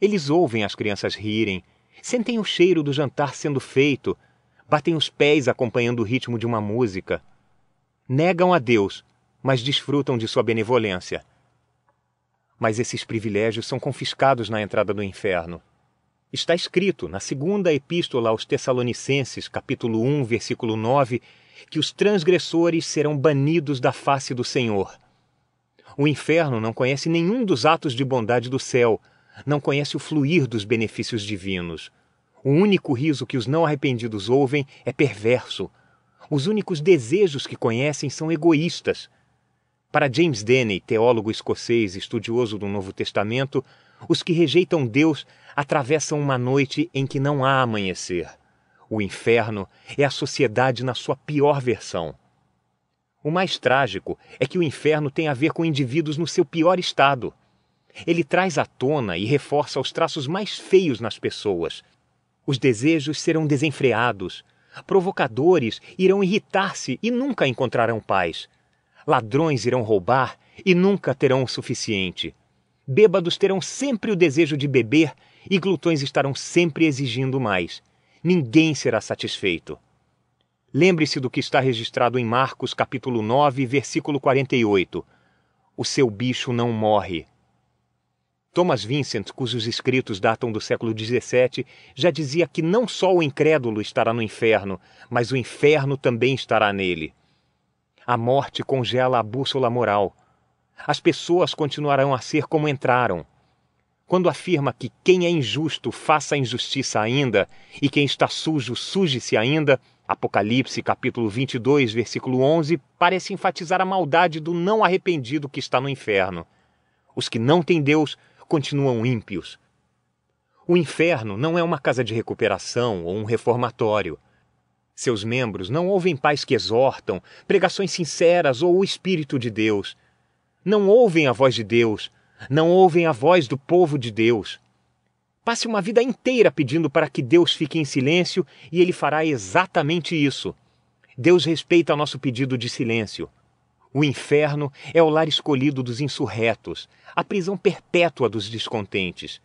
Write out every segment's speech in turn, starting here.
Eles ouvem as crianças rirem, sentem o cheiro do jantar sendo feito, batem os pés acompanhando o ritmo de uma música. Negam a Deus, mas desfrutam de sua benevolência. Mas esses privilégios são confiscados na entrada do inferno. Está escrito na segunda epístola aos Tessalonicenses, capítulo 1, versículo 9, que os transgressores serão banidos da face do Senhor. O inferno não conhece nenhum dos atos de bondade do céu, não conhece o fluir dos benefícios divinos. O único riso que os não arrependidos ouvem é perverso. Os únicos desejos que conhecem são egoístas. Para James Denney, teólogo escocês estudioso do Novo Testamento, os que rejeitam Deus atravessam uma noite em que não há amanhecer. O inferno é a sociedade na sua pior versão. O mais trágico é que o inferno tem a ver com indivíduos no seu pior estado. Ele traz à tona e reforça os traços mais feios nas pessoas. Os desejos serão desenfreados. Provocadores irão irritar-se e nunca encontrarão paz. Ladrões irão roubar e nunca terão o suficiente. Bêbados terão sempre o desejo de beber e glutões estarão sempre exigindo mais. Ninguém será satisfeito. Lembre-se do que está registrado em Marcos, capítulo 9, versículo 48. O seu bicho não morre. Thomas Vincent, cujos escritos datam do século XVII, já dizia que não só o incrédulo estará no inferno, mas o inferno também estará nele. A morte congela a bússola moral. As pessoas continuarão a ser como entraram. Quando afirma que quem é injusto faça a injustiça ainda, e quem está sujo suje-se ainda, Apocalipse capítulo 22, versículo 11, parece enfatizar a maldade do não arrependido que está no inferno. Os que não têm Deus continuam ímpios. O inferno não é uma casa de recuperação ou um reformatório. Seus membros não ouvem pais que exortam, pregações sinceras ou o Espírito de Deus. Não ouvem a voz de Deus, não ouvem a voz do povo de Deus. Passe uma vida inteira pedindo para que Deus fique em silêncio e Ele fará exatamente isso. Deus respeita nosso pedido de silêncio. O inferno é o lar escolhido dos insurretos, a prisão perpétua dos descontentes.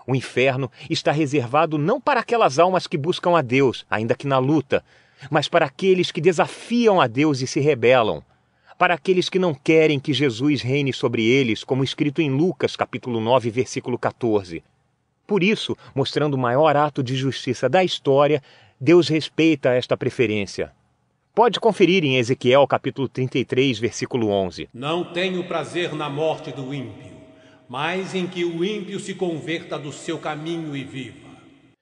O inferno está reservado não para aquelas almas que buscam a Deus, ainda que na luta, mas para aqueles que desafiam a Deus e se rebelam, para aqueles que não querem que Jesus reine sobre eles, como escrito em Lucas, capítulo 9, versículo 14. Por isso, mostrando o maior ato de justiça da história, Deus respeita esta preferência. Pode conferir em Ezequiel, capítulo 33, versículo 11. Não tenho prazer na morte do ímpio, mas em que o ímpio se converta do seu caminho e viva.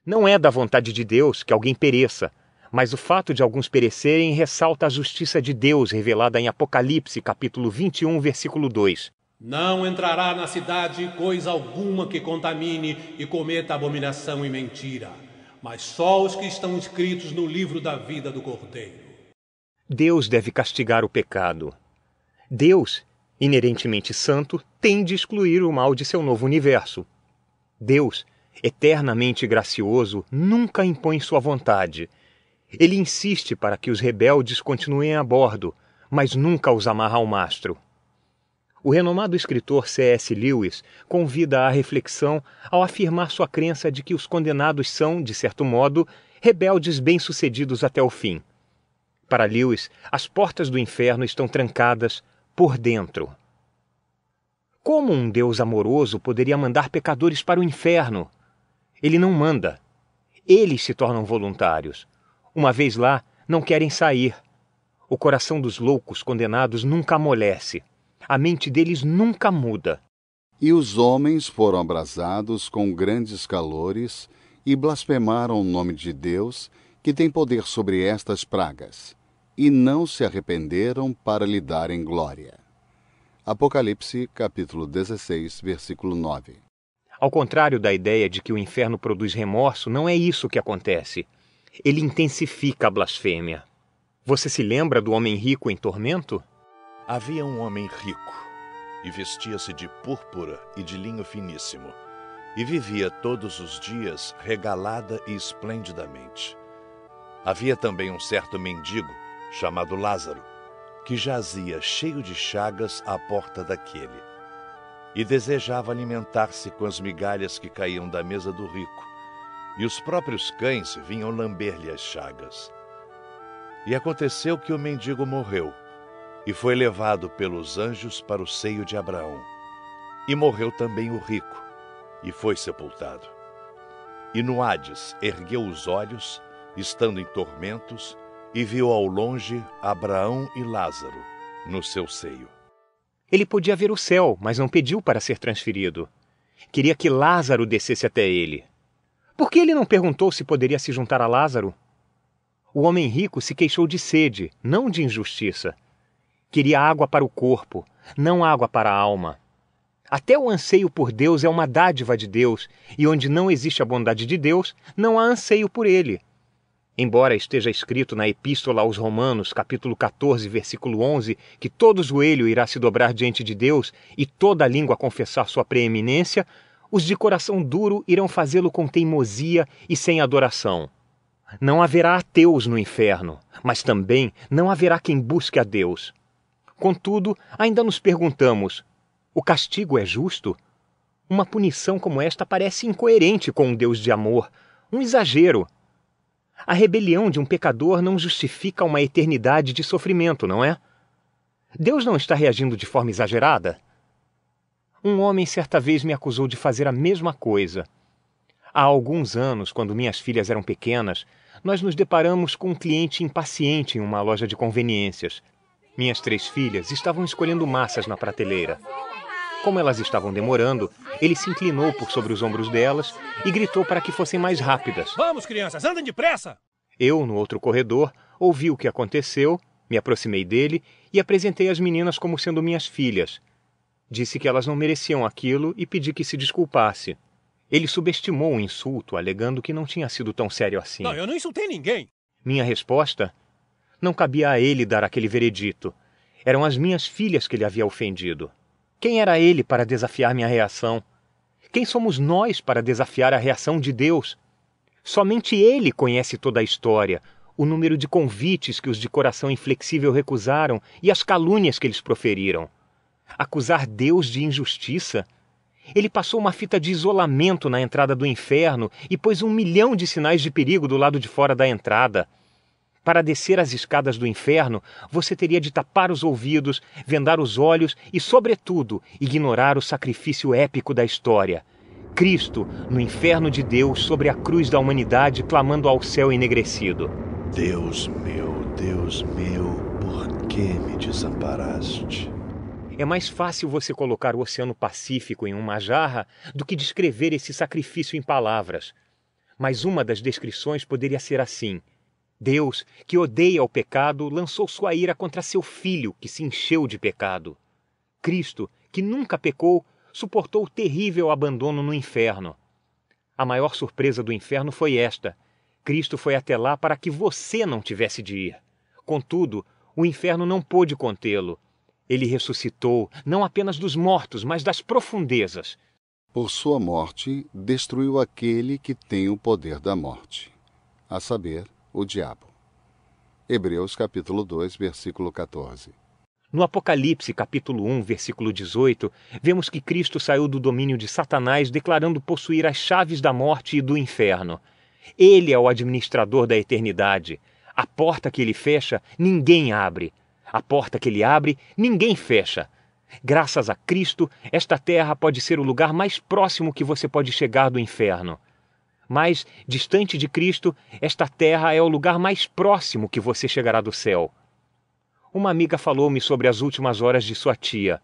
Não é da vontade de Deus que alguém pereça, mas o fato de alguns perecerem ressalta a justiça de Deus revelada em Apocalipse, capítulo 21, versículo 2. Não entrará na cidade coisa alguma que contamine e cometa abominação e mentira, mas só os que estão escritos no livro da vida do Cordeiro. Deus deve castigar o pecado. Deus, inerentemente santo, tem de excluir o mal de seu novo universo. Deus, eternamente gracioso, nunca impõe sua vontade. Ele insiste para que os rebeldes continuem a bordo, mas nunca os amarra ao mastro. O renomado escritor C.S. Lewis convida à reflexão ao afirmar sua crença de que os condenados são, de certo modo, rebeldes bem-sucedidos até o fim. Para Lewis, as portas do inferno estão trancadas por dentro. Como um Deus amoroso poderia mandar pecadores para o inferno? Ele não manda. Eles se tornam voluntários. Uma vez lá, não querem sair. O coração dos loucos condenados nunca amolece. A mente deles nunca muda. E os homens foram abrasados com grandes calores e blasfemaram o nome de Deus, que tem poder sobre estas pragas, e não se arrependeram para lhe darem glória. Apocalipse, capítulo 16, versículo 9. Ao contrário da ideia de que o inferno produz remorso, não é isso que acontece. Ele intensifica a blasfêmia. Você se lembra do homem rico em tormento? Havia um homem rico, e vestia-se de púrpura e de linho finíssimo, e vivia todos os dias regalada e esplendidamente. Havia também um certo mendigo, chamado Lázaro, que jazia cheio de chagas à porta daquele. e desejava alimentar-se com as migalhas que caíam da mesa do rico, e os próprios cães vinham lamber-lhe as chagas. E aconteceu que o mendigo morreu, e foi levado pelos anjos para o seio de Abraão. E morreu também o rico, e foi sepultado. E no Hades ergueu os olhos, estando em tormentos, e viu ao longe Abraão e Lázaro no seu seio. Ele podia ver o céu, mas não pediu para ser transferido. Queria que Lázaro descesse até ele. Por que ele não perguntou se poderia se juntar a Lázaro? O homem rico se queixou de sede, não de injustiça. Queria água para o corpo, não água para a alma. Até o anseio por Deus é uma dádiva de Deus, e onde não existe a bondade de Deus, não há anseio por ele. Embora esteja escrito na Epístola aos Romanos, capítulo 14, versículo 11, que todo joelho irá se dobrar diante de Deus e toda língua confessar sua preeminência, os de coração duro irão fazê-lo com teimosia e sem adoração. Não haverá ateus no inferno, mas também não haverá quem busque a Deus. Contudo, ainda nos perguntamos, o castigo é justo? Uma punição como esta parece incoerente com um Deus de amor, um exagero. A rebelião de um pecador não justifica uma eternidade de sofrimento, não é? Deus não está reagindo de forma exagerada? Um homem certa vez me acusou de fazer a mesma coisa. Há alguns anos, quando minhas filhas eram pequenas, nós nos deparamos com um cliente impaciente em uma loja de conveniências. Minhas 3 filhas estavam escolhendo massas na prateleira. Como elas estavam demorando, ele se inclinou por sobre os ombros delas e gritou para que fossem mais rápidas. Vamos, crianças, andem depressa! Eu, no outro corredor, ouvi o que aconteceu, me aproximei dele e apresentei as meninas como sendo minhas filhas. Disse que elas não mereciam aquilo e pedi que se desculpasse. Ele subestimou o insulto, alegando que não tinha sido tão sério assim. Não, eu não insultei ninguém. Minha resposta? Não cabia a ele dar aquele veredito. Eram as minhas filhas que ele havia ofendido. Quem era ele para desafiar minha reação? Quem somos nós para desafiar a reação de Deus? Somente Ele conhece toda a história, o número de convites que os de coração inflexível recusaram e as calúnias que eles proferiram. Acusar Deus de injustiça? Ele passou uma fita de isolamento na entrada do inferno e pôs 1 milhão de sinais de perigo do lado de fora da entrada. Para descer as escadas do inferno, você teria de tapar os ouvidos, vendar os olhos e, sobretudo, ignorar o sacrifício épico da história. Cristo, no inferno de Deus, sobre a cruz da humanidade, clamando ao céu enegrecido. Deus meu, por que me desamparaste? É mais fácil você colocar o Oceano Pacífico em uma jarra do que descrever esse sacrifício em palavras. Mas uma das descrições poderia ser assim. Deus, que odeia o pecado, lançou sua ira contra seu Filho, que se encheu de pecado. Cristo, que nunca pecou, suportou o terrível abandono no inferno. A maior surpresa do inferno foi esta. Cristo foi até lá para que você não tivesse de ir. Contudo, o inferno não pôde contê-lo. Ele ressuscitou, não apenas dos mortos, mas das profundezas. Por sua morte, destruiu aquele que tem o poder da morte, a saber, o diabo. Hebreus capítulo 2, versículo 14. No Apocalipse, capítulo 1, versículo 18, vemos que Cristo saiu do domínio de Satanás, declarando possuir as chaves da morte e do inferno. Ele é o administrador da eternidade. A porta que ele fecha, ninguém abre. A porta que ele abre, ninguém fecha. Graças a Cristo, esta terra pode ser o lugar mais próximo que você pode chegar do inferno. Mas, distante de Cristo, esta terra é o lugar mais próximo que você chegará do céu. Uma amiga falou-me sobre as últimas horas de sua tia.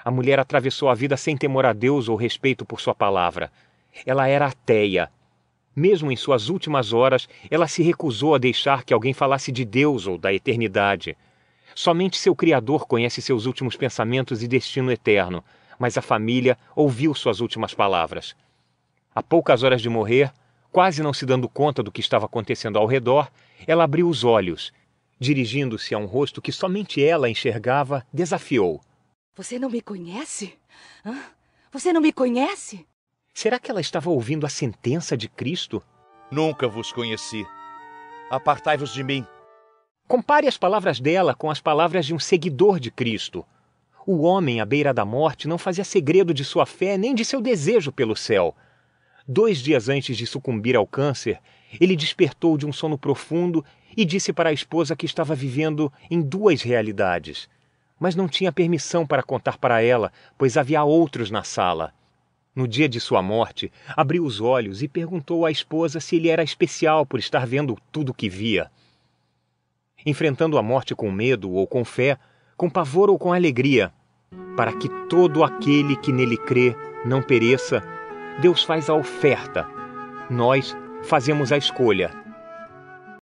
A mulher atravessou a vida sem temor a Deus ou respeito por sua palavra. Ela era ateia. Mesmo em suas últimas horas, ela se recusou a deixar que alguém falasse de Deus ou da eternidade. Somente seu Criador conhece seus últimos pensamentos e destino eterno, mas a família ouviu suas últimas palavras. A poucas horas de morrer, quase não se dando conta do que estava acontecendo ao redor, ela abriu os olhos. Dirigindo-se a um rosto que somente ela enxergava, desafiou. Você não me conhece? Hã? Você não me conhece? Será que ela estava ouvindo a sentença de Cristo? Nunca vos conheci. Apartai-vos de mim. Compare as palavras dela com as palavras de um seguidor de Cristo. O homem à beira da morte não fazia segredo de sua fé nem de seu desejo pelo céu. 2 dias antes de sucumbir ao câncer, ele despertou de um sono profundo e disse para a esposa que estava vivendo em 2 realidades. Mas não tinha permissão para contar para ela, pois havia outros na sala. No dia de sua morte, abriu os olhos e perguntou à esposa se ele era especial por estar vendo tudo o que via. Enfrentando a morte com medo ou com fé, com pavor ou com alegria, para que todo aquele que nele crê não pereça, Deus faz a oferta. Nós fazemos a escolha.